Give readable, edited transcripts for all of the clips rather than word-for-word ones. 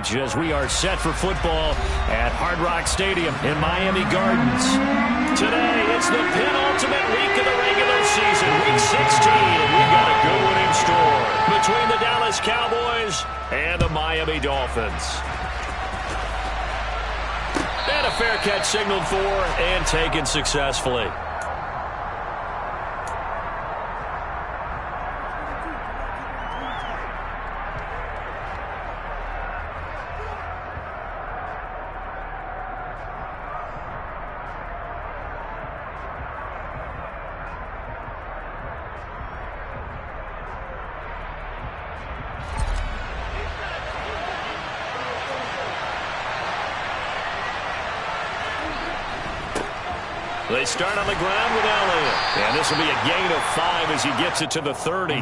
stage as we are set for football at Hard Rock Stadium in Miami Gardens. Today, it's the penultimate week of the regular season, week 16, and we've got a good one in store between the Dallas Cowboys and the Miami Dolphins. And a fair catch signaled for and taken successfully. They start on the ground with Elliott. And this will be a gain of 5 as he gets it to the 30.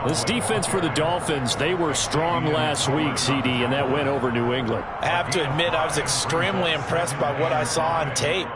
This defense for the Dolphins, they were strong last week, CD, and that went over New England. I have to admit, I was extremely impressed by what I saw on tape.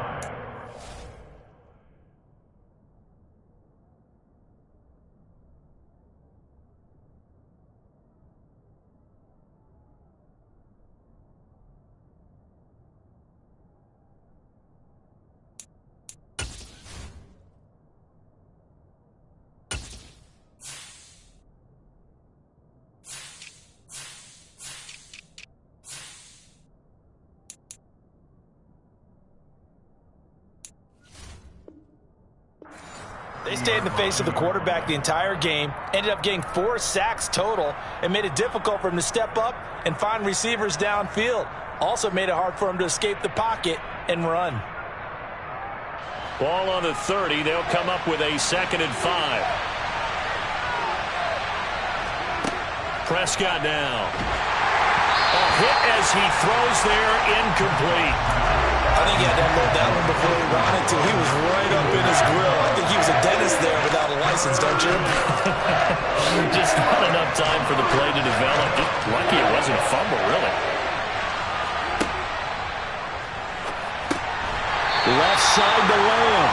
They stayed in the face of the quarterback the entire game, ended up getting 4 sacks total, and made it difficult for him to step up and find receivers downfield. Also made it hard for him to escape the pocket and run. Ball on the 30. They'll come up with a 2nd and 5. Prescott now. A hit as he throws there, incomplete. I think he had to unload that one before he ran it, too. He was right up in his grill. I think he was a dentist there without a license, don't you? Just not enough time for the play to develop. Just lucky it wasn't a fumble, really. Left side to Lamb.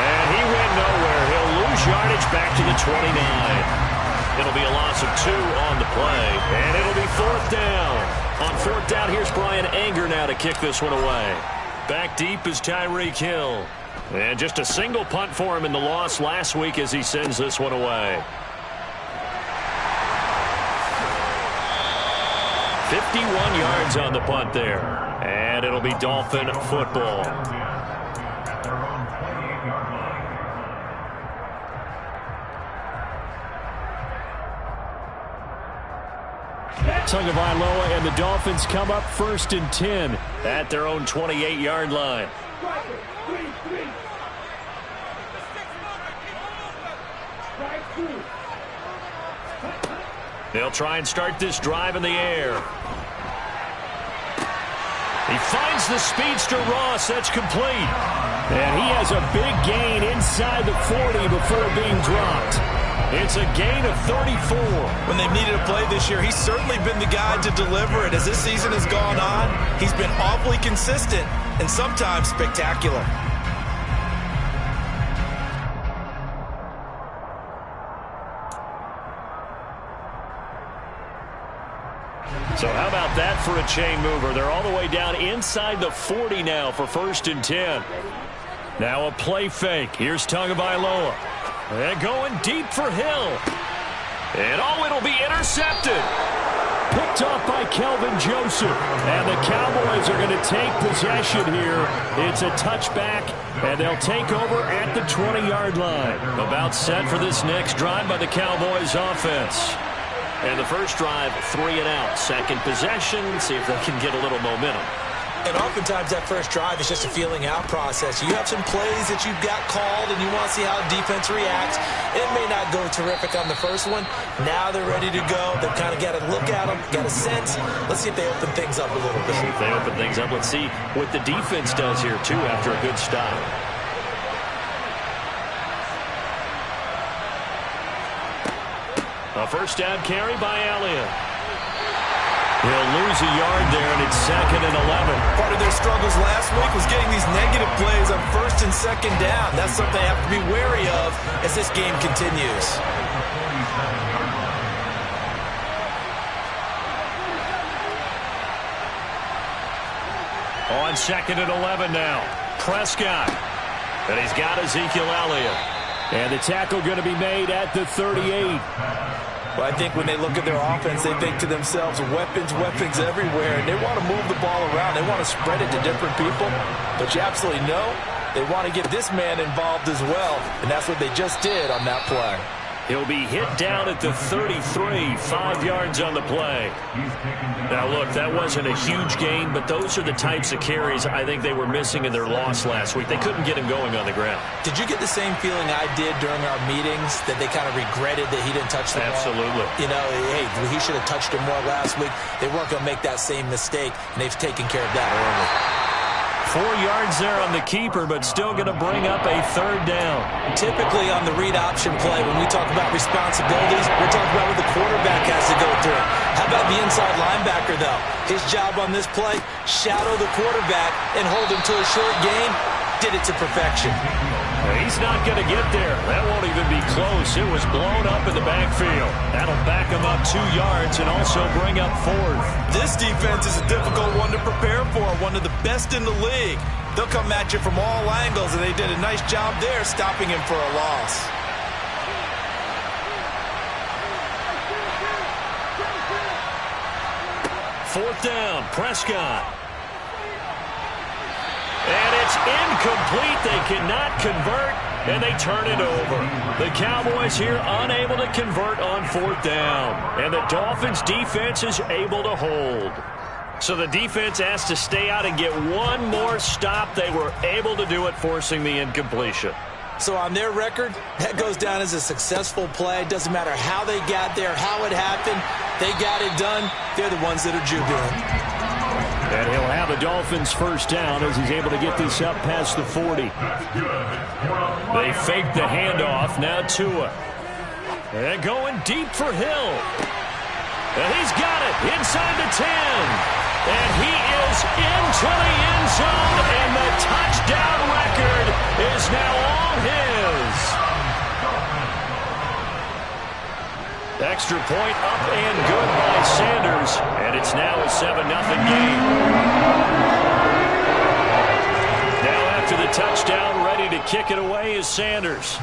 And he went nowhere. He'll lose yardage back to the 29. It'll be a loss of 2 on the play. And it'll be 4th down. On 4th down, here's Brian Anger now to kick this one away. Back deep is Tyreek Hill. And just a single punt for him in the loss last week as he sends this one away. 51 yards on the punt there. And it'll be Dolphin football. Tagovailoa and the Dolphins come up 1st and 10 at their own 28-yard line. They'll try and start this drive in the air. He finds the speedster Ross. That's complete. And he has a big gain inside the 40 before being dropped. It's a gain of 34. When they've needed a play this year, he's certainly been the guy to deliver it. As this season has gone on, he's been awfully consistent and sometimes spectacular. So how about that for a chain mover? They're all the way down inside the 40 now for 1st and 10. Now a play fake. Here's Tagovailoa. And going deep for Hill. And it'll be intercepted. Picked off by Kelvin Joseph. And the Cowboys are going to take possession here. It's a touchback, and they'll take over at the 20-yard line. About set for this next drive by the Cowboys offense. And the first drive, 3 and out. Second possession, see if they can get a little momentum. And oftentimes that first drive is just a feeling out process. You have some plays that you've got called and you want to see how the defense reacts. It may not go terrific on the first one. Now they're ready to go. They've kind of got a look at them, got a sense. Let's see if they open things up a little bit. See if they open things up. Let's see what the defense does here, too, after a good stop. A first down carry by Elliott. He'll lose a yard there, and it's 2nd and 11. Part of their struggles last week was getting these negative plays on 1st and 2nd down. That's something they have to be wary of as this game continues. On 2nd and 11 now. Prescott. And he's got Ezekiel Elliott. And the tackle going to be made at the 38. Well, I think when they look at their offense, they think to themselves, weapons, weapons everywhere. And they want to move the ball around. They want to spread it to different people. But you absolutely know they want to get this man involved as well. And that's what they just did on that play. He'll be hit down at the 33, 5 yards on the play. Now, look, that wasn't a huge gain, but those are the types of carries I think they were missing in their loss last week. They couldn't get him going on the ground. Did you get the same feeling I did during our meetings, that they kind of regretted that he didn't touch the ball? Absolutely. You know, hey, he should have touched him more last week. They weren't going to make that same mistake, and they've taken care of that early. 4 yards there on the keeper, but still going to bring up a 3rd down. Typically on the read option play, when we talk about responsibilities, we're talking about what the quarterback has to go through. How about the inside linebacker, though? His job on this play, shadow the quarterback and hold him to a short gain. Did it to perfection. He's not going to get there. That won't even be close. It was blown up in the backfield. That'll back him up 2 yards and also bring up 4th. This defense is a difficult one to prepare for, one of the best in the league. They'll come at you from all angles, and they did a nice job there stopping him for a loss. Fourth down, Prescott. And it's incomplete. They cannot convert, and they turn it over. The Cowboys here unable to convert on 4th down. And the Dolphins' defense is able to hold. So the defense has to stay out and get one more stop. They were able to do it, forcing the incompletion. So on their record, that goes down as a successful play. It doesn't matter how they got there, how it happened. They got it done. They're the ones that are jubilant. And he'll have the Dolphins' 1st down as he's able to get this up past the 40. They fake the handoff. Now Tua. And going deep for Hill. And he's got it inside the 10. And he is into the end zone. And the touchdown record is now all his. Extra point up and good by Sanders. And it's now a 7-0 game. Now after the touchdown, ready to kick it away is Sanders.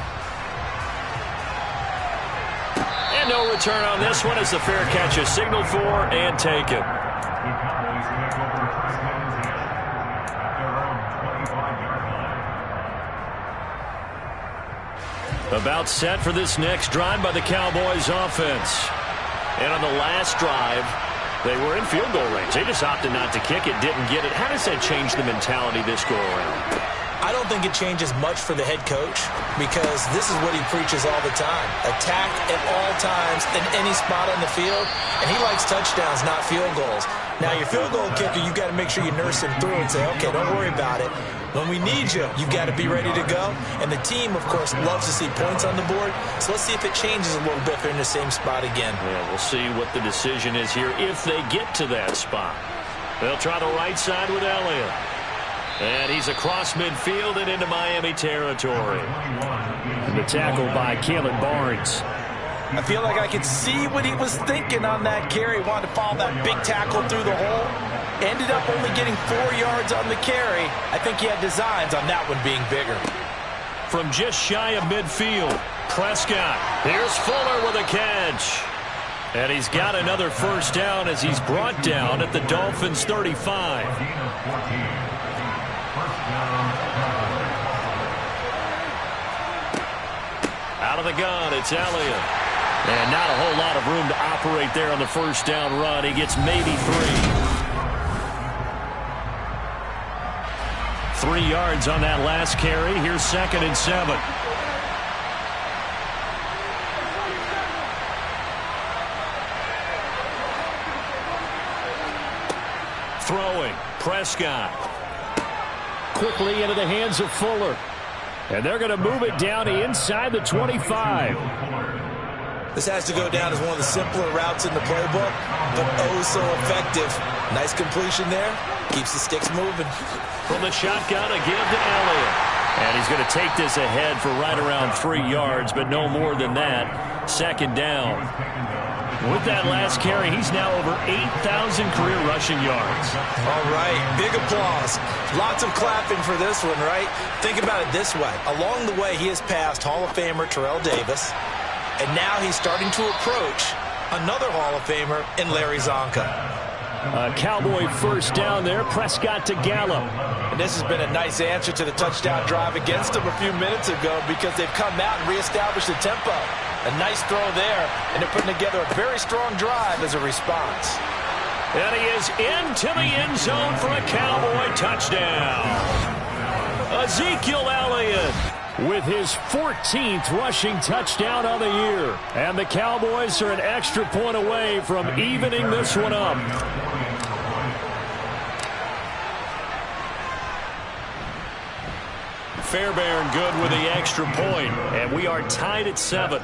And no return on this one as the fair catch is signaled for and taken. About set for this next drive by the Cowboys offense. And on the last drive, they were in field goal range. They just opted not to kick it, didn't get it. How does that change the mentality this go around? I don't think it changes much for the head coach, because this is what he preaches all the time. Attack at all times in any spot on the field, and he likes touchdowns, not field goals. Now, your field goal kicker, you've got to make sure you nurse him through and say, okay, don't worry about it. When we need you, you've got to be ready to go. And the team, of course, loves to see points on the board. So let's see if it changes a little bit if they're in the same spot again. Yeah, we'll see what the decision is here if they get to that spot. They'll try the right side with Elliott. And he's across midfield and into Miami territory. And the tackle by Caleb Barnes. I feel like I could see what he was thinking on that carry. Wanted to follow that big tackle through the hole. Ended up only getting 4 yards on the carry. I think he had designs on that one being bigger. From just shy of midfield, Prescott. Here's Fuller with a catch. And he's got another 1st down as he's brought down at the Dolphins' 35. Out of the gun, it's Elliott. And not a whole lot of room to operate there on the 1st down run. He gets maybe 3. 3 yards on that last carry. Here's 2nd and 7. Throwing, Prescott. Quickly into the hands of Fuller. And they're going to move it down inside the 25. This has to go down as one of the simpler routes in the playbook, but oh so effective. Nice completion there. Keeps the sticks moving. From the shotgun, a give to Elliott. And he's going to take this ahead for right around 3 yards, but no more than that. 2nd down. With that last carry, he's now over 8,000 career rushing yards. All right, big applause. Lots of clapping for this one, right? Think about it this way. Along the way, he has passed Hall of Famer Terrell Davis, and now he's starting to approach another Hall of Famer in Larry Zonka. Cowboy first down there. Prescott to Gallup. And this has been a nice answer to the touchdown drive against them a few minutes ago because they've come out and reestablished the tempo. A nice throw there, and they're putting together a very strong drive as a response. And he is into the end zone for a Cowboy touchdown. Ezekiel Elliott with his 14th rushing touchdown of the year. And the Cowboys are an extra point away from evening this one up. Fairbairn good with the extra point, and we are tied at 7.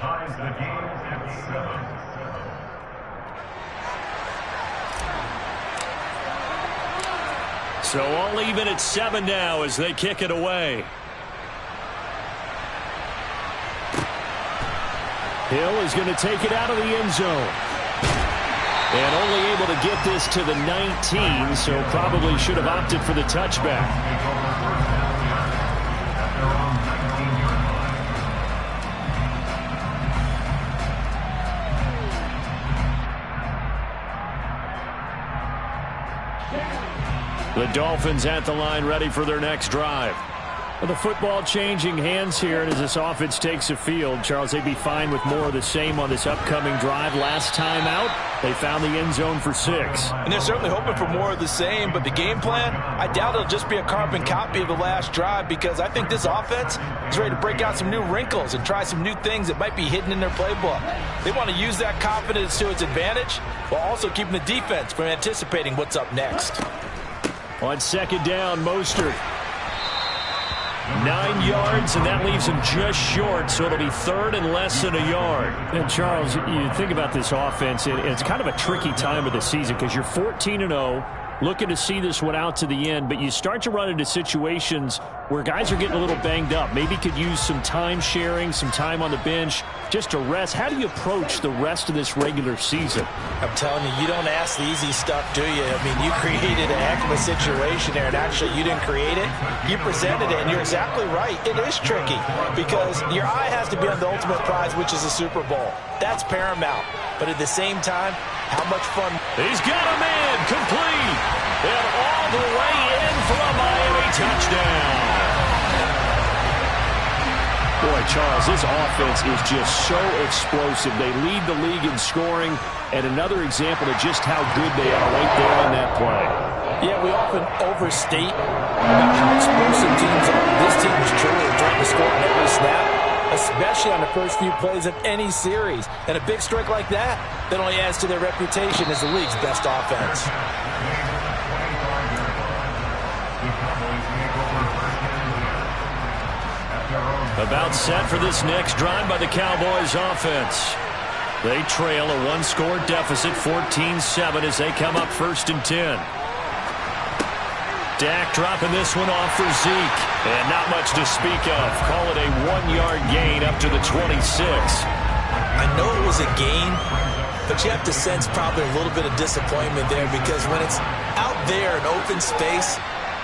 So all even at 7 now as they kick it away. Hill is going to take it out of the end zone. And only able to get this to the 19, so probably should have opted for the touchback. The Dolphins at the line ready for their next drive. Well, the football changing hands here, and as this offense takes a field, Charles, they'd be fine with more of the same on this upcoming drive. Last time out, they found the end zone for 6. And they're certainly hoping for more of the same, but the game plan, I doubt it'll just be a carbon copy of the last drive because I think this offense is ready to break out some new wrinkles and try some new things that might be hidden in their playbook. They want to use that confidence to its advantage while also keeping the defense from anticipating what's up next. On second down, Mostert. 9 yards, and that leaves him just short, so it'll be third and less than a yard. And, Charles, you think about this offense, and it's kind of a tricky time of the season because you're 14-0, looking to see this one out to the end, but you start to run into situations where guys are getting a little banged up. Maybe could use some time sharing, some time on the bench just to rest. How do you approach the rest of this regular season? I'm telling you, you don't ask the easy stuff, do you? I mean, you created a heck of a situation there, and actually you didn't create it. You presented it, and you're exactly right. It is tricky because your eye has to be on the ultimate prize, which is the Super Bowl. That's paramount. But at the same time, how much fun. He's got a man complete. And all the way in for a Miami touchdown. Boy, Charles, this offense is just so explosive. They lead the league in scoring, and another example of just how good they are right there on that play. Yeah, we often overstate how explosive teams are. This team is truly trying to score on every snap, especially on the first few plays of any series. And a big strike like that only adds to their reputation as the league's best offense. About set for this next drive by the Cowboys offense. They trail a one-score deficit, 14-7, as they come up first and 10. Dak dropping this one off for Zeke. And not much to speak of. Call it a 1-yard gain up to the 26. I know it was a gain, but you have to sense probably a little bit of disappointment there because when it's out there in open space,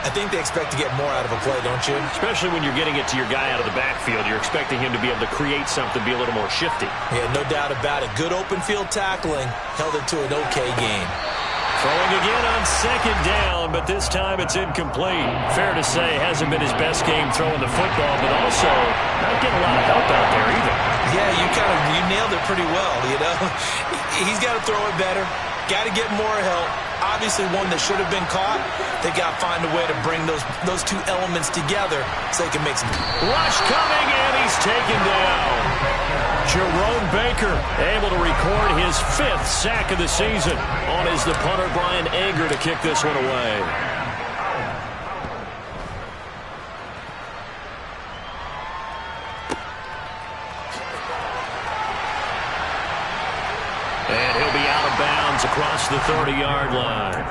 I think they expect to get more out of a play, don't you? Especially when you're getting it to your guy out of the backfield. You're expecting him to be able to create something, be a little more shifty. Yeah, no doubt about it. Good open field tackling held it to an okay gain. Throwing again on second down, but this time it's incomplete. Fair to say, hasn't been his best game throwing the football, but also not getting a lot of help out there either. Yeah, you nailed it pretty well, you know. He's got to throw it better. Got to get more help. Obviously one that should have been caught. They got to find a way to bring those two elements together so they can make some. Rush coming, and he's taken down. Jerome Baker able to record his 5th sack of the season on the punter Brian Anger to kick this one away. And he'll be out of bounds across the 30-yard line.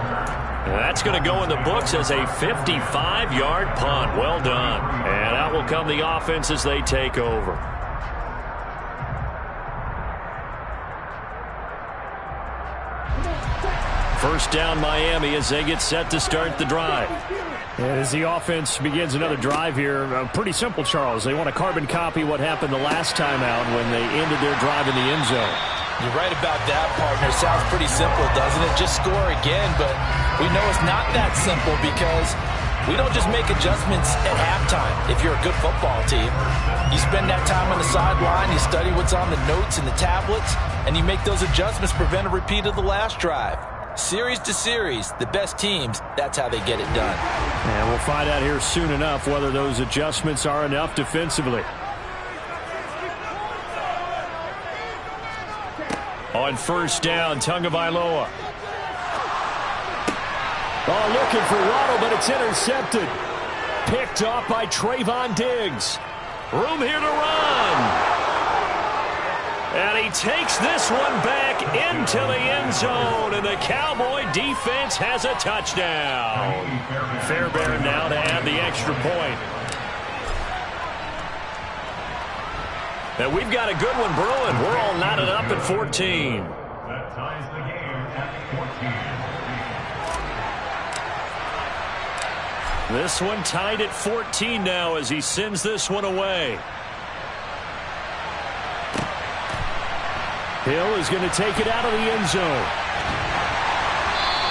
That's going to go in the books as a 55-yard punt. Well done. And out will come the offense as they take over. First down Miami as they get set to start the drive. As the offense begins another drive here, pretty simple, Charles. They want to carbon copy what happened the last time out when they ended their drive in the end zone. You're right about that, partner. Sounds pretty simple, doesn't it? Just score again, but we know it's not that simple because we don't just make adjustments at halftime. If you're a good football team, you spend that time on the sideline, you study what's on the notes and the tablets, and you make those adjustments, prevent a repeat of the last drive. Series to series, the best teams, that's how they get it done. And we'll find out here soon enough whether those adjustments are enough defensively. On first down, Tagovailoa. Oh, looking for Waddle, but it's intercepted. Picked off by Trayvon Diggs. Room here to run. And he takes this one back into the end zone, and the Cowboy defense has a touchdown. Fairbairn now to add the extra point. And we've got a good one brewing. We're all knotted up at 14. That ties the game at 14. This one tied at 14 now as he sends this one away. Hill is going to take it out of the end zone.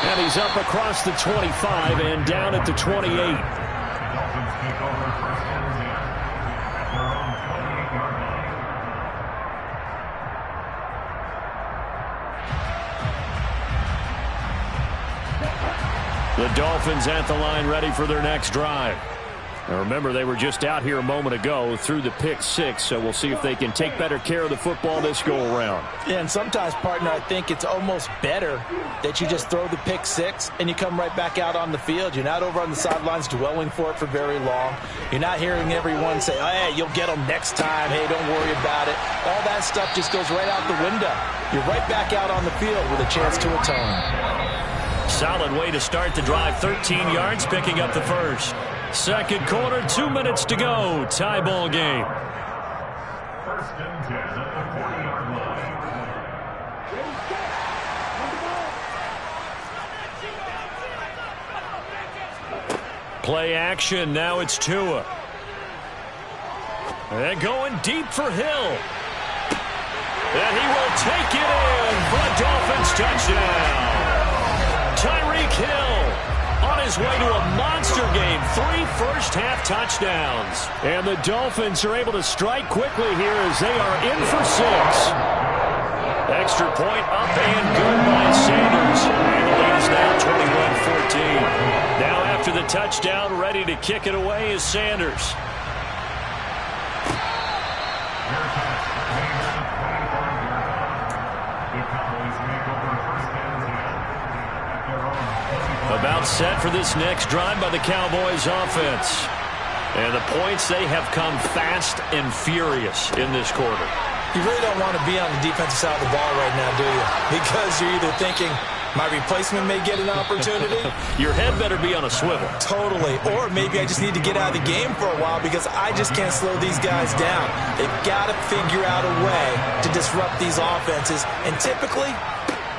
And he's up across the 25 and down at the 28. Dolphins take over first and 10 at their own 28-yard line. The Dolphins at the line ready for their next drive. Now remember, they were just out here a moment ago through the pick six, so we'll see if they can take better care of the football this go-around. Yeah, and sometimes, partner, I think it's almost better that you just throw the pick six and you come right back out on the field. You're not over on the sidelines dwelling for it for very long. You're not hearing everyone say, oh, hey, you'll get them next time. Hey, don't worry about it. All that stuff just goes right out the window. You're right back out on the field with a chance to atone. Solid way to start the drive. 13 yards, picking up the first. Second quarter, 2 minutes to go. Tie ball game. First and 10 at the 40-yard line. Play action. Now it's Tua. And going deep for Hill. And he will take it in for a Dolphins touchdown. Tyreek Hill on his way to a monster game. 3 first-half touchdowns. And the Dolphins are able to strike quickly here as they are in for 6. Extra point up and good by Sanders. And the lead is now 21-14. Now after the touchdown, ready to kick it away is Sanders. About set for this next drive by the Cowboys offense. And the points, they have come fast and furious in this quarter. You really don't want to be on the defensive side of the ball right now, do you? Because you're either thinking, my replacement may get an opportunity. Your head better be on a swivel. Totally. Or maybe I just need to get out of the game for a while because I just can't slow these guys down. They've got to figure out a way to disrupt these offenses. And typically,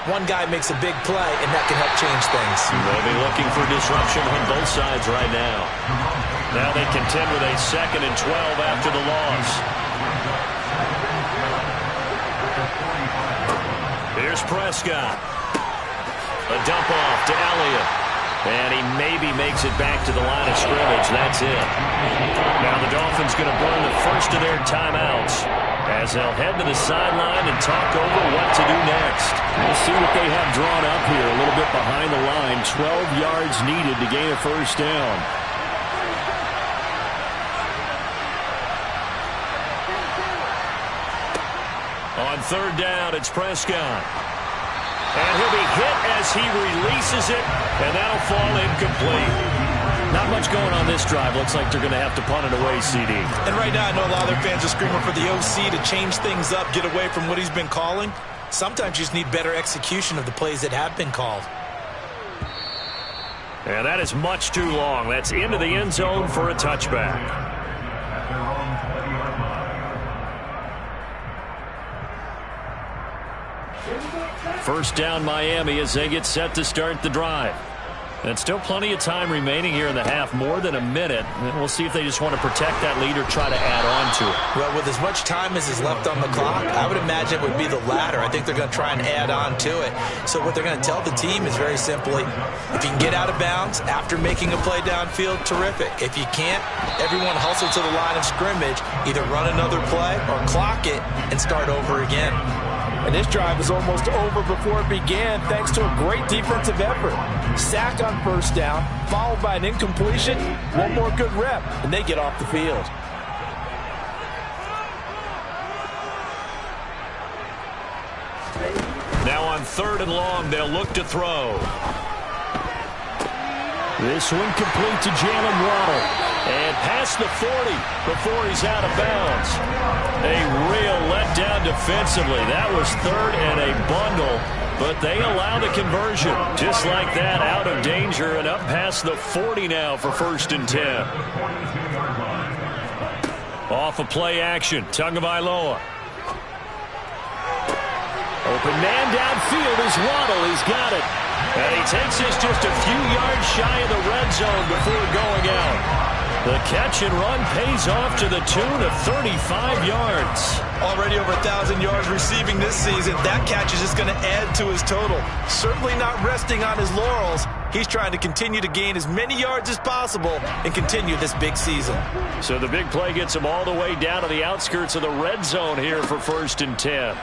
one guy makes a big play, and that can help change things. They'll be looking for disruption on both sides right now. Now they contend with a 2nd and 12 after the loss. Here's Prescott. A dump off to Elliott. And he maybe makes it back to the line of scrimmage. That's it. Now the Dolphins going to burn the first of their timeouts as they'll head to the sideline and talk over what to do next. We'll see what they have drawn up here. A little bit behind the line. 12 yards needed to gain a first down. On third down, it's Prescott. And he'll be hit as he releases it, and that'll fall incomplete. Not much going on this drive. Looks like they're going to have to punt it away, CD. And right now, I know a lot of their fans are screaming for the OC to change things up, get away from what he's been calling. Sometimes you just need better execution of the plays that have been called. And that is much too long. That's into the end zone for a touchback. First down Miami as they get set to start the drive. And still plenty of time remaining here in the half, more than a minute. And we'll see if they just want to protect that lead or try to add on to it. Well, with as much time as is left on the clock, I would imagine it would be the latter. I think they're going to try and add on to it. So what they're going to tell the team is very simply, if you can get out of bounds after making a play downfield, terrific. If you can't, everyone hustle to the line of scrimmage, either run another play or clock it and start over again. And this drive is almost over before it began thanks to a great defensive effort. Sack on first down, followed by an incompletion, one more good rep, and they get off the field. Now on 3rd and long, they'll look to throw. This one complete to Jalen Waddle. And past the 40 before he's out of bounds. A real letdown defensively. That was 3rd and a bundle, but they allow the conversion. Just like that, out of danger and up past the 40 now for 1st and 10. Off of play action, Tagovailoa. Open man downfield is Waddle. He's got it. And he takes this just a few yards shy of the red zone before going out. The catch and run pays off to the tune of 35 yards. Already over 1,000 yards receiving this season. That catch is just going to add to his total. Certainly not resting on his laurels. He's trying to continue to gain as many yards as possible and continue this big season. So the big play gets him all the way down to the outskirts of the red zone here for 1st and 10.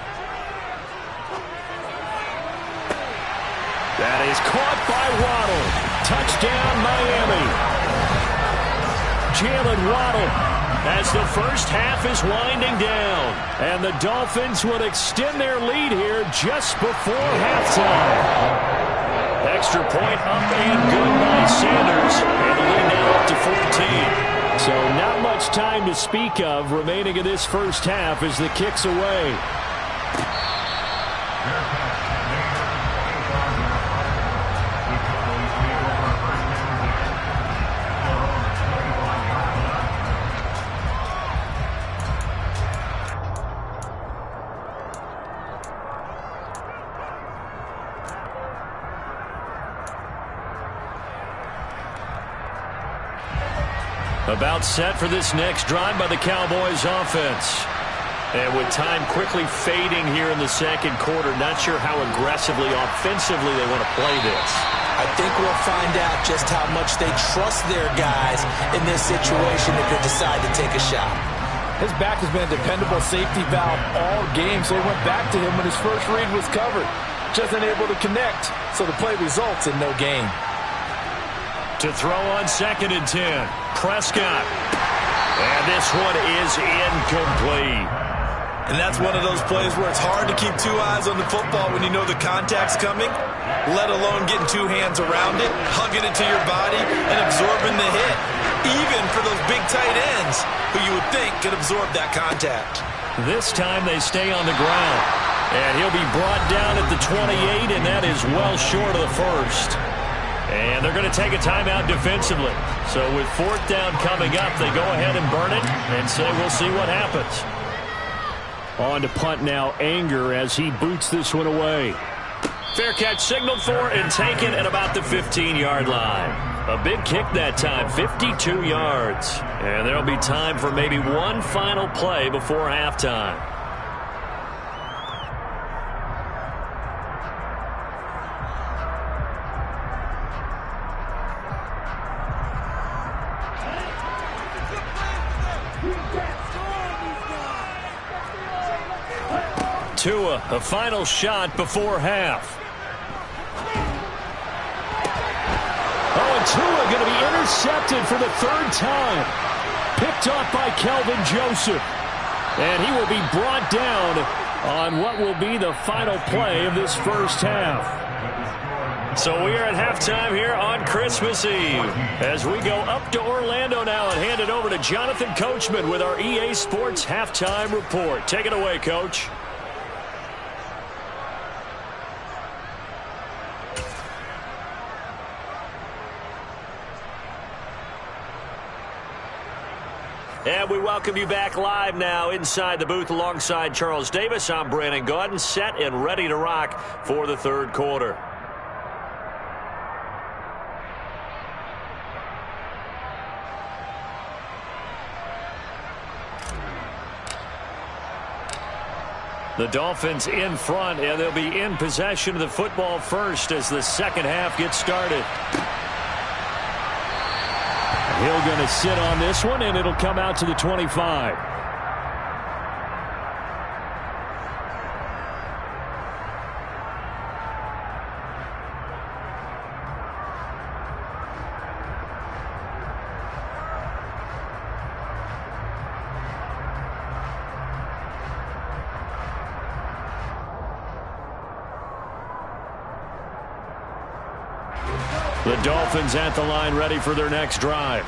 That is caught by Waddle. Touchdown, Miami. Jalen Waddle as the first half is winding down. And the Dolphins would extend their lead here just before halftime. Extra point up and good by Sanders. And the lead now up to 14. So not much time to speak of remaining in this first half as the kick's away. About set for this next drive by the Cowboys offense. And with time quickly fading here in the second quarter, not sure how aggressively, offensively they want to play this. I think we'll find out just how much they trust their guys in this situation if they decide to take a shot. His back has been a dependable safety valve all game, so he went back to him when his first read was covered. Just unable to connect, so the play results in no gain. To throw on 2nd and 10, Prescott. And this one is incomplete. And that's one of those plays where it's hard to keep 2 eyes on the football when you know the contact's coming, let alone getting 2 hands around it, hugging it to your body, and absorbing the hit. Even for those big tight ends who you would think could absorb that contact. This time they stay on the ground. And he'll be brought down at the 28, and that is well short of the first. And they're going to take a timeout defensively. So with 4th down coming up, they go ahead and burn it and say we'll see what happens. On to punt now, Anger as he boots this one away. Fair catch signaled for and taken at about the 15-yard line. A big kick that time, 52 yards. And there'll be time for maybe one final play before halftime. Tua, a final shot before half. Oh, and Tua going to be intercepted for the 3rd time. Picked off by Kelvin Joseph. And he will be brought down on what will be the final play of this first half. So we are at halftime here on Christmas Eve as we go up to Orlando now and hand it over to Jonathan Coachman with our EA Sports Halftime Report. Take it away, Coach. And we welcome you back live now inside the booth alongside Charles Davis. I'm Brandon Gaudin, set and ready to rock for the third quarter. The Dolphins in front, and they'll be in possession of the football first as the second half gets started. Hill going to sit on this one, and it'll come out to the 25. The Dolphins at the line ready for their next drive.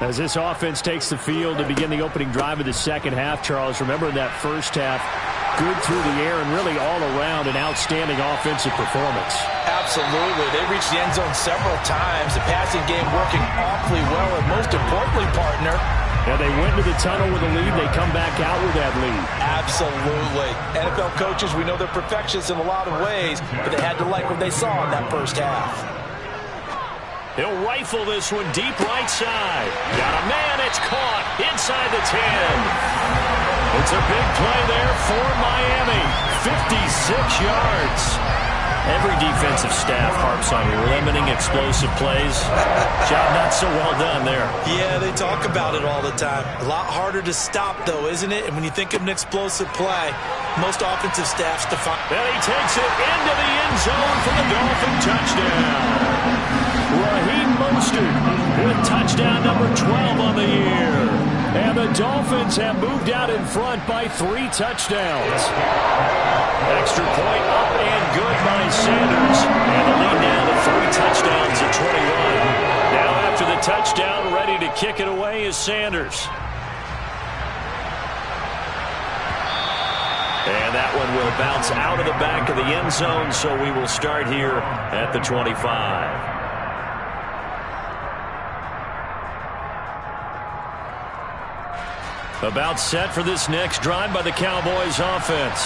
As this offense takes the field to begin the opening drive of the second half, Charles, remember in that first half, good through the air and really all around an outstanding offensive performance. Absolutely. They reached the end zone several times. The passing game working awfully well, and most importantly, partner, yeah, they went to the tunnel with a lead. They come back out with that lead. Absolutely. NFL coaches, we know they're perfectionists in a lot of ways, but they had to like what they saw in that first half. He'll rifle this one deep right side. Got a man. It's caught inside the 10. It's a big play there for Miami. 56 yards. Every defensive staff harps on limiting explosive plays. Job not so well done there. Yeah, they talk about it all the time. A lot harder to stop, though, isn't it? And when you think of an explosive play, most offensive staffs define. And he takes it into the end zone for the Dolphin touchdown. Raheem Mostert with touchdown number 12 on the year. And the Dolphins have moved out in front by 3 touchdowns. Extra point up and good by Sanders. And the lead now to 3 touchdowns at 21. Now after the touchdown, ready to kick it away is Sanders. And that one will bounce out of the back of the end zone, so we will start here at the 25. About set for this next drive by the Cowboys offense.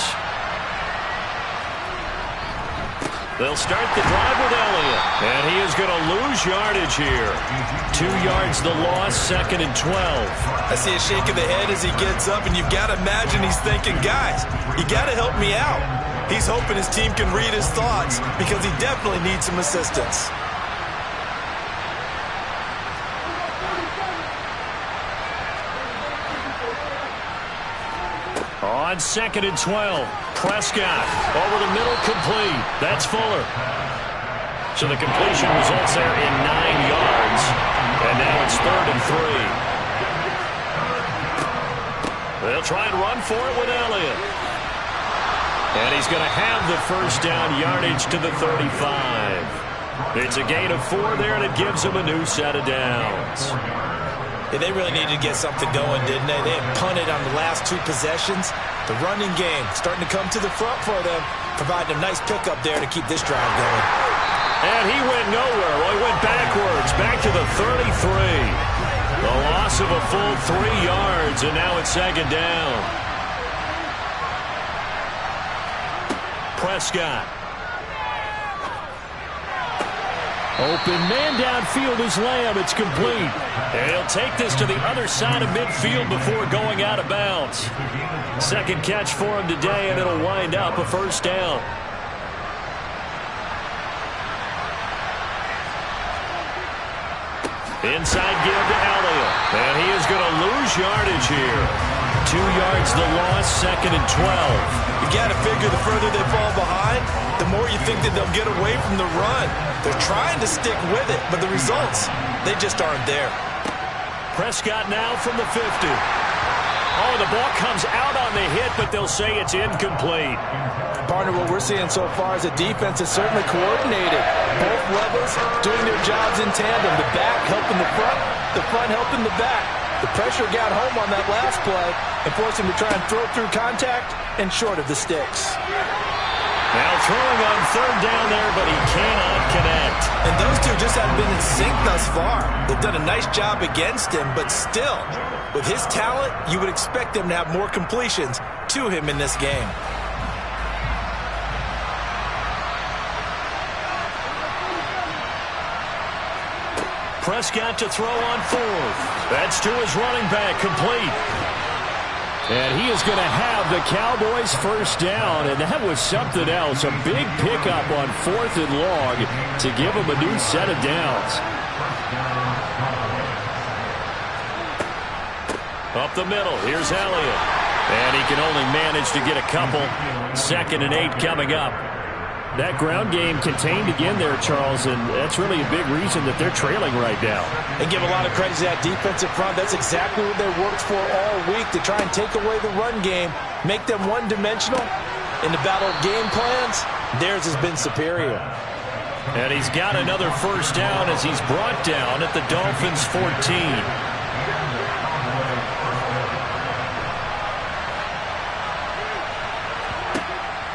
They'll start the drive with Elliott. And he is going to lose yardage here. 2 yards the loss, 2nd and 12. I see a shake of the head as he gets up, and you've got to imagine he's thinking, guys, you got to help me out. He's hoping his team can read his thoughts because he definitely needs some assistance. On 2nd and 12, Prescott over the middle, complete. That's Fuller. So the completion results there in 9 yards. And now it's 3rd and 3. They'll try and run for it with Elliott. And he's going to have the first down yardage to the 35. It's a gain of 4 there, and it gives him a new set of downs. Yeah, they really needed to get something going, didn't they? They had punted on the last 2 possessions. The running game starting to come to the front for them, providing a nice pickup there to keep this drive going. And he went nowhere. Well, he went backwards, back to the 33. The loss of a full 3 yards, and now it's 2nd down. Prescott. Open man downfield is Lamb. It's complete. And he'll take this to the other side of midfield before going out of bounds. Second catch for him today, and it'll wind up a first down. Inside give to Elliott. And he is going to lose yardage here. 2 yards the loss, 2nd and 12. You got to figure the further they fall behind, the more you think that they'll get away from the run. They're trying to stick with it, but the results, they just aren't there. Prescott now from the 50. Oh, the ball comes out on the hit, but they'll say it's incomplete. Partner, what we're seeing so far is a defense is certainly coordinated. Both levels doing their jobs in tandem. The back helping the front helping the back. The pressure got home on that last play and forced him to try and throw through contact and short of the sticks. Now throwing on third down there, but he cannot connect. And those two just haven't been in sync thus far. They've done a nice job against him, but still, with his talent, you would expect him to have more completions to him in this game. Prescott to throw on fourth. That's to his running back, complete. And he is going to have the Cowboys first down, and that was something else. A big pickup on 4th and long to give them a new set of downs. Up the middle, here's Elliott. And he can only manage to get a couple. 2nd and 8 coming up. That ground game contained again there, Charles, and that's really a big reason that they're trailing right now. And give a lot of credit to that defensive front. That's exactly what they worked for all week, to try and take away the run game, make them one-dimensional. In the battle of game plans, theirs has been superior. And he's got another first down as he's brought down at the Dolphins' 14.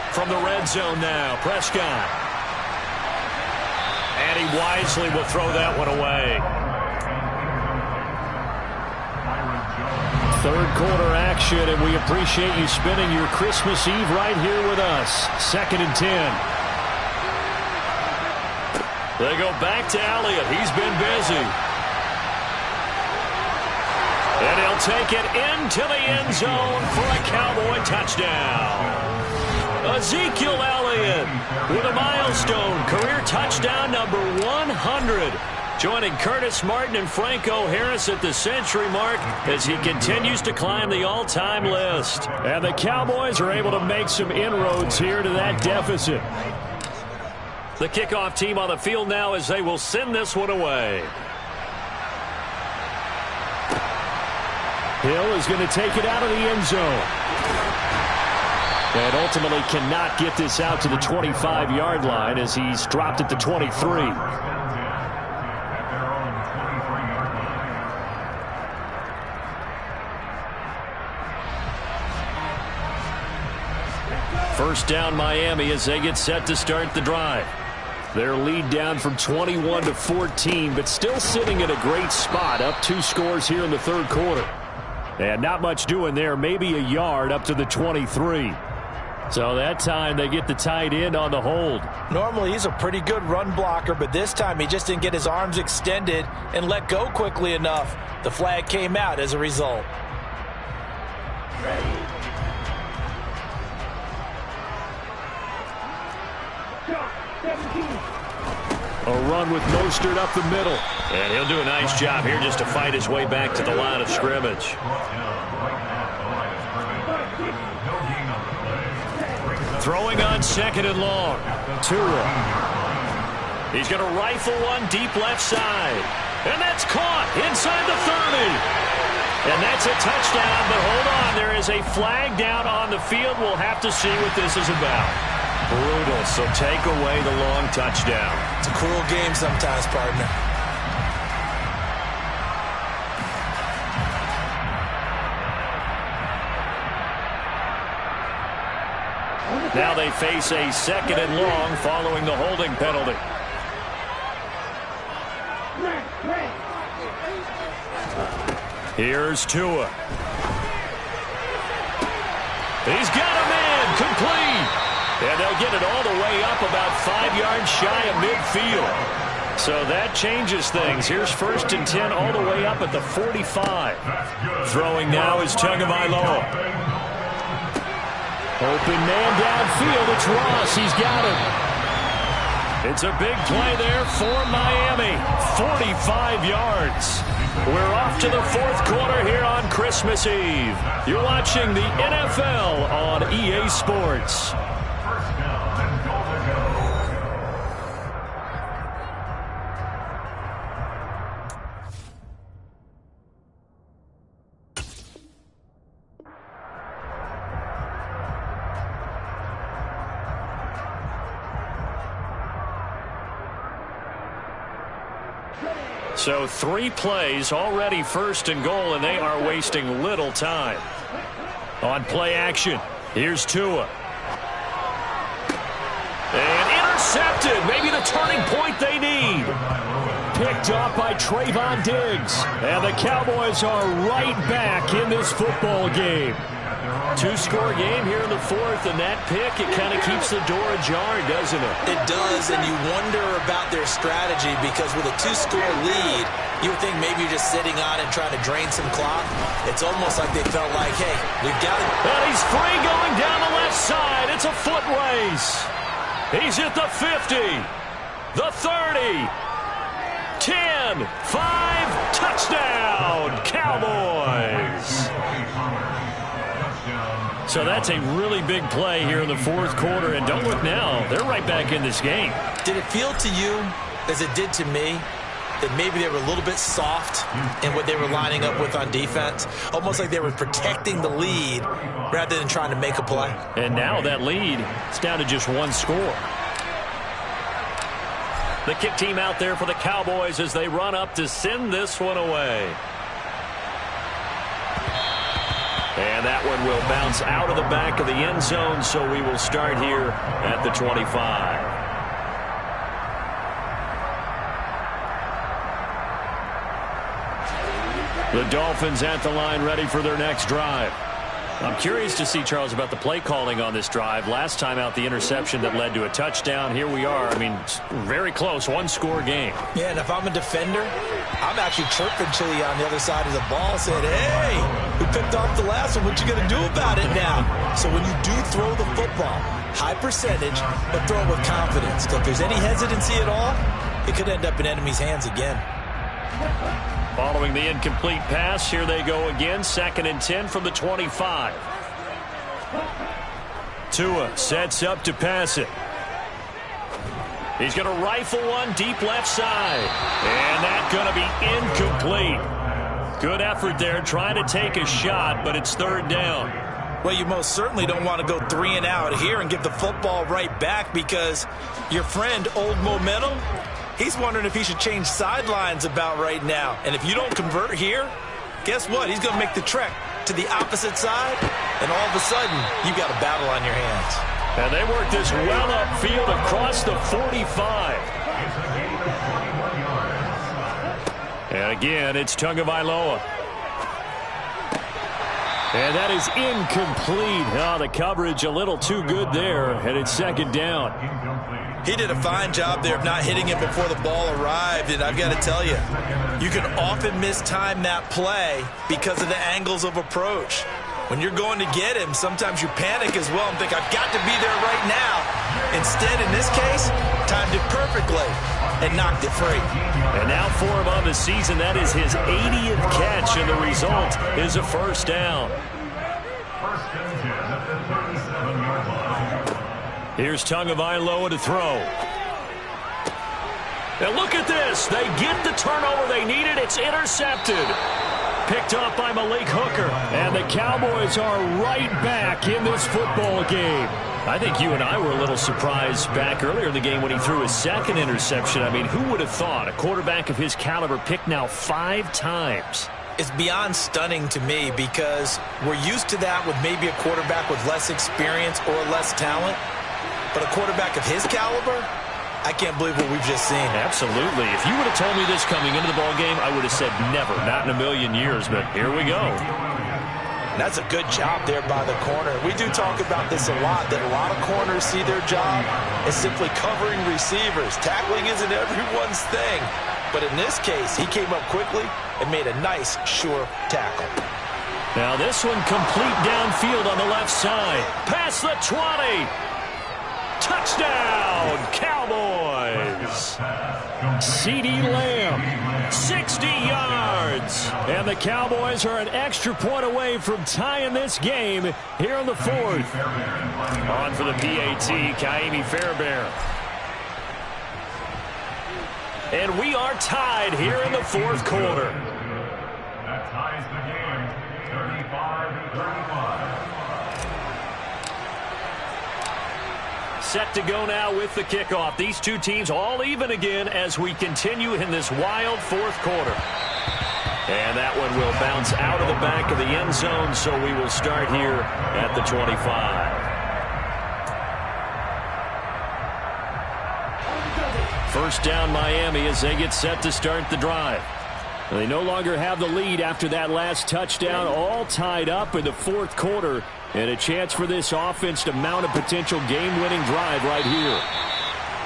From the red zone now, Prescott. And he wisely will throw that one away. Third quarter action, and we appreciate you spending your Christmas Eve right here with us. 2nd and 10. They go back to Elliott. He's been busy. And he'll take it into the end zone for a Cowboy touchdown. Ezekiel Elliott with a milestone career touchdown number 100. Joining Curtis Martin and Franco Harris at the century mark as he continues to climb the all-time list. And the Cowboys are able to make some inroads here to that deficit. The kickoff team on the field now as they will send this one away. Hill is going to take it out of the end zone. And ultimately cannot get this out to the 25-yard line as he's dropped at the 23. First down Miami as they get set to start the drive. Their lead down from 21 to 14, but still sitting at a great spot, up 2 scores here in the third quarter. And not much doing there, maybe a yard up to the 23. So that time they get the tight end on the hold. Normally he's a pretty good run blocker, but this time he just didn't get his arms extended and let go quickly enough. The flag came out as a result. A run with Mostert up the middle. And he'll do a nice job here just to fight his way back to the line of scrimmage. Throwing on 2nd and long. Tua. He's going to rifle one deep left side. And that's caught inside the 30. And that's a touchdown, but hold on. There is a flag down on the field. We'll have to see what this is about. Brutal, so take away the long touchdown. It's a cruel game sometimes, partner. Now they face a 2nd and long following the holding penalty. Here's Tua. He's got a man, complete. And they'll get it all the way up about 5 yards shy of midfield. So that changes things. Here's 1st and 10 all the way up at the 45. Throwing now is Tagovailoa. Open man downfield. It's Ross. He's got him. It's a big play there for Miami. 45 yards. We're off to the 4th quarter here on Christmas Eve. You're watching the NFL on EA Sports. So 3 plays, already 1st and goal, and they are wasting little time. On play action, here's Tua. intercepted. Maybe the turning point they need. Picked off by Trayvon Diggs. And the Cowboys are right back in this football game. Two-score game here in the fourth, and that pick, it kind of keeps the door ajar, doesn't it? It does, and you wonder about their strategy because with a two-score lead, you would think maybe you're just sitting on and trying to drain some clock. It's almost like they felt like, hey, we've got it. And he's free going down the left side. It's a foot race. He's at the 50, the 30, 10, 5, touchdown, Cowboys. So that's a really big play here in the fourth quarter. And don't look now, they're right back in this game. Did it feel to you, as it did to me, that maybe they were a little bit soft in what they were lining up with on defense? Almost like they were protecting the lead rather than trying to make a play. And now that lead is down to just one score. The kick team out there for the Cowboys as they run up to send this one away. And that one will bounce out of the back of the end zone, so we will start here at the 25. The Dolphins at the line, ready for their next drive. I'm curious to see, Charles, about the play calling on this drive. Last time out, the interception that led to a touchdown. Here we are. I mean, very close, one-score game. Yeah, and if I'm a defender, I'm actually chirping Chili on the other side of the ball, saying, hey, we picked off the last one. What you going to do about it now? So when you do throw the football, high percentage, but throw it with confidence. If there's any hesitancy at all, it could end up in enemy's hands again. Following the incomplete pass, here they go again. 2nd and 10 from the 25. Tua sets up to pass it. He's going to rifle one deep left side. And that's going to be incomplete. Good effort there trying to take a shot, but it's 3rd down. Well, you most certainly don't want to go 3 and out here and give the football right back because your friend, Old Momentum, he's wondering if he should change sidelines about right now. And if you don't convert here, guess what? He's going to make the trek to the opposite side, and all of a sudden, you got a battle on your hands. And they work this well upfield across the 45. And again, it's Tagovailoa. And that is incomplete. Oh, the coverage a little too good there, and it's 2nd down. He did a fine job there of not hitting it before the ball arrived, and I've got to tell you, you can often mistime that play because of the angles of approach. When you're going to get him, sometimes you panic as well and think, I've got to be there right now. Instead, in this case, timed it perfectly and knocked it free. And now for him on the season, that is his 80th catch, and the result is a 1st down. Here's Tagovailoa to throw. And look at this. They get the turnover they needed. It's intercepted. Picked off by Malik Hooker. And the Cowboys are right back in this football game. I think you and I were a little surprised back earlier in the game when he threw his 2nd interception. I mean, who would have thought a quarterback of his caliber picked now 5 times? It's beyond stunning to me because we're used to that with maybe a quarterback with less experience or less talent. But a quarterback of his caliber, I can't believe what we've just seen. Absolutely. If you would have told me this coming into the ballgame, I would have said never, not in a million years. But here we go. That's a good job there by the corner. We do talk about this a lot, that a lot of corners see their job as simply covering receivers. Tackling isn't everyone's thing. But in this case, he came up quickly and made a nice, sure tackle. Now this one complete downfield on the left side. Past the 20. Touchdown, Cowboys. CeeDee Lamb, 60 yards. And the Cowboys are an extra point away from tying this game here in the 4th. On for the PAT, Ka'imi Fairbairn. And we are tied here in the 4th quarter. That ties the game, 35-35. Set to go now with the kickoff. These two teams all even again as we continue in this wild 4th quarter. And that one will bounce out of the back of the end zone, so we will start here at the 25. First down Miami as they get set to start the drive. They no longer have the lead after that last touchdown, all tied up in the fourth quarter, and a chance for this offense to mount a potential game-winning drive right here.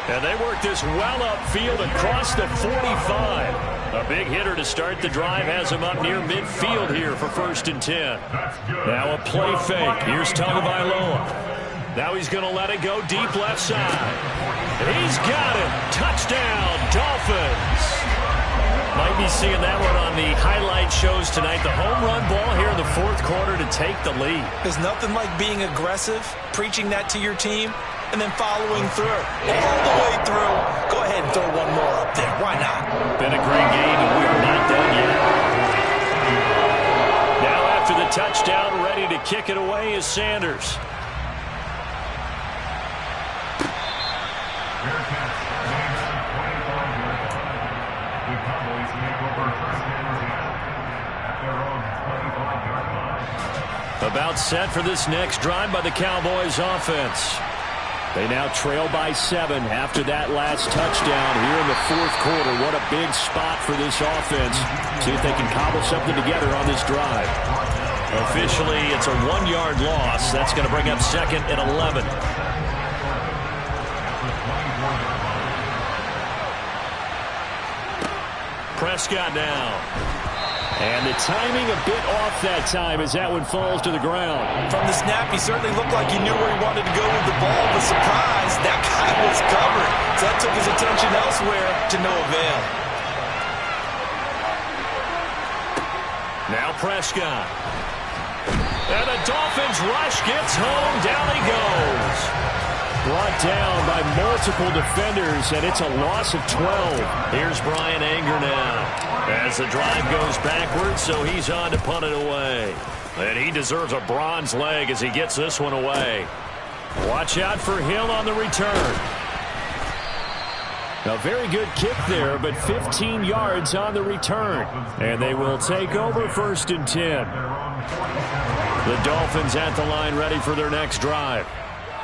And they work this well upfield across the 45. A big hitter to start the drive has him up near midfield here for 1st and 10. Now a play fake. Here's Tagovailoa. Now he's going to let it go deep left side. He's got it. Touchdown, Dolphins. Might be seeing that one on the highlight shows tonight. The home run ball here in the fourth quarter to take the lead. There's nothing like being aggressive, preaching that to your team, and then following through. All the way through. Go ahead and throw one more up there. Why not? Been a great game, and we are not done yet. Now after the touchdown, ready to kick it away is Sanders. About set for this next drive by the Cowboys offense. They now trail by 7 after that last touchdown here in the fourth quarter. What a big spot for this offense. See if they can cobble something together on this drive. Officially, it's a 1-yard loss. That's going to bring up 2nd and 11. Prescott now. And the timing a bit off that time as that one falls to the ground. From the snap, he certainly looked like he knew where he wanted to go with the ball, but surprise, that guy was covered. So that took his attention elsewhere to no avail. Now Prescott. And the Dolphins rush gets home. Down he goes. Brought down by multiple defenders, and it's a loss of 12. Here's Brian Anger now. As the drive goes backwards, so he's on to punt it away. And he deserves a bronze leg as he gets this one away. Watch out for Hill on the return. A very good kick there, but 15 yards on the return. And they will take over 1st and 10. The Dolphins at the line ready for their next drive.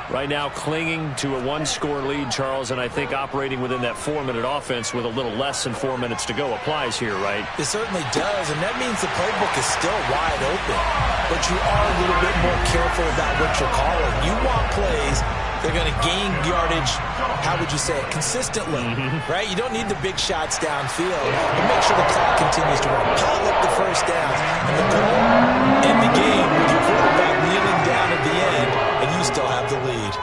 Right now clinging to a 1-score lead, Charles, and I think operating within that 4-minute offense with a little less than 4 minutes to go applies here, right? It certainly does, and that means the playbook is still wide open. But you are a little bit more careful about what you're calling. You want plays that are going to gain yardage, how would you say it, consistently, right? You don't need the big shots downfield. But make sure the clock continues to run. Pile up the first downs. And the goal in the game with your quarterback kneeling down at the end, and you still have the lead.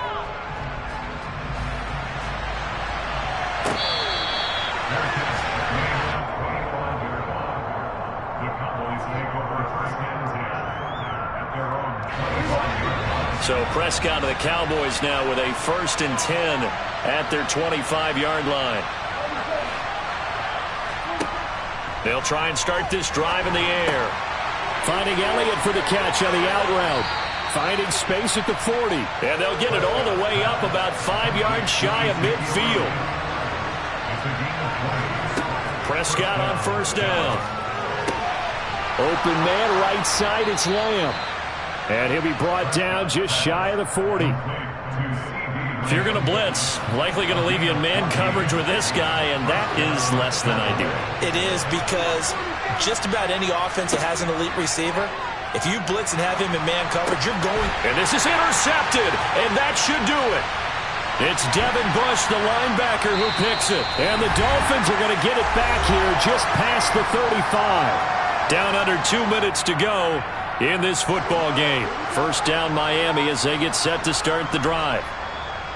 So Prescott of the Cowboys now with a 1st and 10 at their 25-yard line. They'll try and start this drive in the air. Finding Elliott for the catch on the out route. Finding space at the 40. And they'll get it all the way up about 5 yards shy of midfield. Prescott on 1st down. Open man right side, it's Lamb. And he'll be brought down just shy of the 40. If you're going to blitz, likely going to leave you in man coverage with this guy, and that is less than ideal. It is, because just about any offense that has an elite receiver, if you blitz and have him in man coverage, you're going. And this is intercepted, and that should do it. It's Devin Bush, the linebacker, who picks it. And the Dolphins are going to get it back here just past the 35. Down under 2 minutes to go in this football game. First down Miami as they get set to start the drive.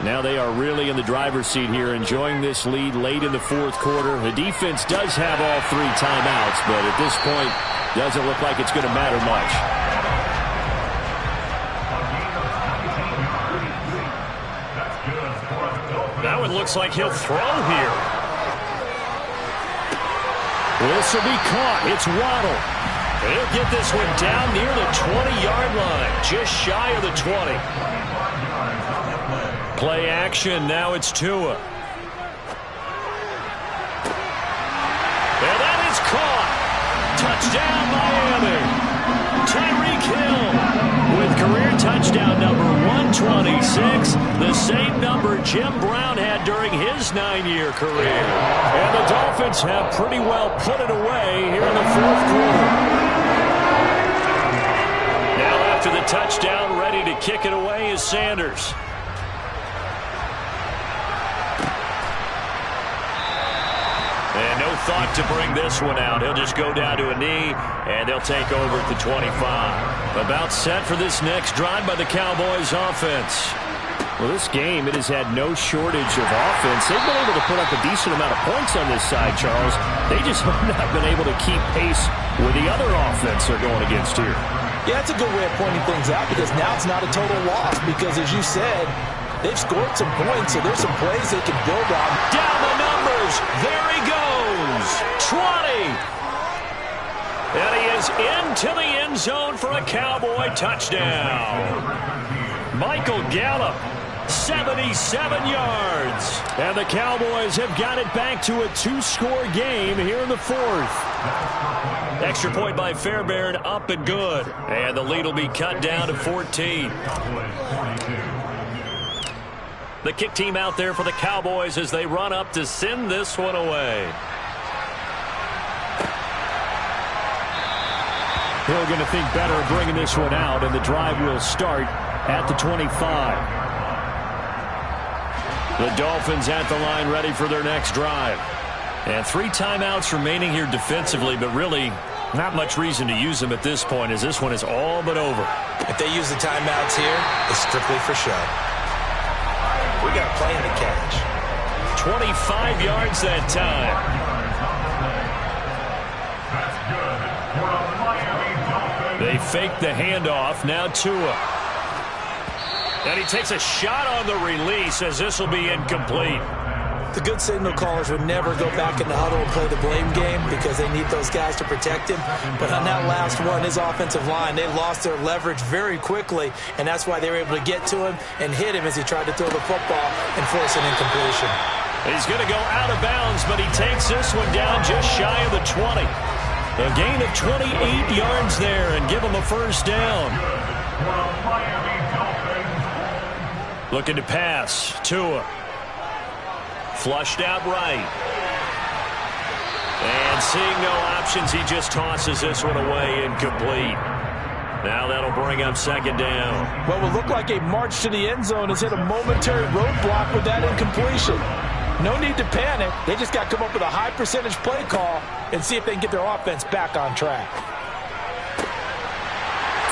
Now they are really in the driver's seat here, enjoying this lead late in the fourth quarter. The defense does have all 3 timeouts, but at this point, doesn't look like it's going to matter much. That one looks like he'll throw here. This will be caught. It's Waddle. He'll get this one down near the 20-yard line, just shy of the 20. Play action, now it's Tua. And that is caught. Touchdown, Miami. Tyreek Hill with with career touchdown number 126, the same number Jim Brown had during his 9-year career. And the Dolphins have pretty well put it away here in the fourth quarter. Now after the touchdown, ready to kick it away is Sanders. And no thought to bring this one out. He'll just go down to a knee, and they'll take over at the 25. About set for this next drive by the Cowboys offense. Well, this game, it has had no shortage of offense. They've been able to put up a decent amount of points on this side, Charles. They just have not been able to keep pace with the other offense they're going against here. Yeah, that's a good way of pointing things out because now it's not a total loss because, as you said, they've scored some points, so there's some plays they can build on. Down the numbers. There he goes. 20. And he is into the end zone for a Cowboy touchdown. Michael Gallup, 77 yards. And the Cowboys have got it back to a 2-score game here in the fourth. Extra point by Fairbairn, up and good. And the lead will be cut down to 14. The kick team out there for the Cowboys as they run up to send this one away. Hill going to think better of bringing this one out, and the drive will start at the 25. The Dolphins at the line ready for their next drive. And 3 timeouts remaining here defensively, but really not much reason to use them at this point as this one is all but over. If they use the timeouts here, it's strictly for show. We got a play in the catch. 25 yards that time. They fake the handoff. Now Tua. And he takes a shot on the release as this will be incomplete. The good signal callers would never go back in the huddle and play the blame game because they need those guys to protect him. But on that last one, his offensive line, they lost their leverage very quickly, and that's why they were able to get to him and hit him as he tried to throw the football and force an incompletion. He's going to go out of bounds, but he takes this one down just shy of the 20. A gain of 28 yards there and give him a first down. Looking to pass. Tua. Flushed out right. And seeing no options, he just tosses this one away incomplete. Now that'll bring up second down. What will look like a march to the end zone has hit a momentary roadblock with that incompletion. No need to panic. They just got to come up with a high percentage play call and see if they can get their offense back on track.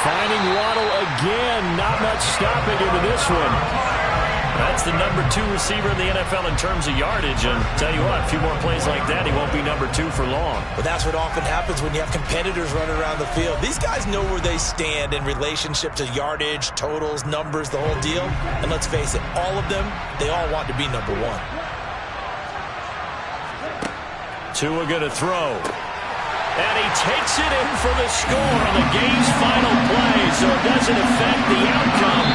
Finding Waddle again. Not much stopping into this one. That's the number 2 receiver in the NFL in terms of yardage. And tell you what, a few more plays like that, he won't be number 2 for long. But that's what often happens when you have competitors running around the field. These guys know where they stand in relationship to yardage, totals, numbers, the whole deal. And let's face it, all of them, they all want to be number 1. Tua going to throw. And he takes it in for the score on the game's final play, so it doesn't affect the outcome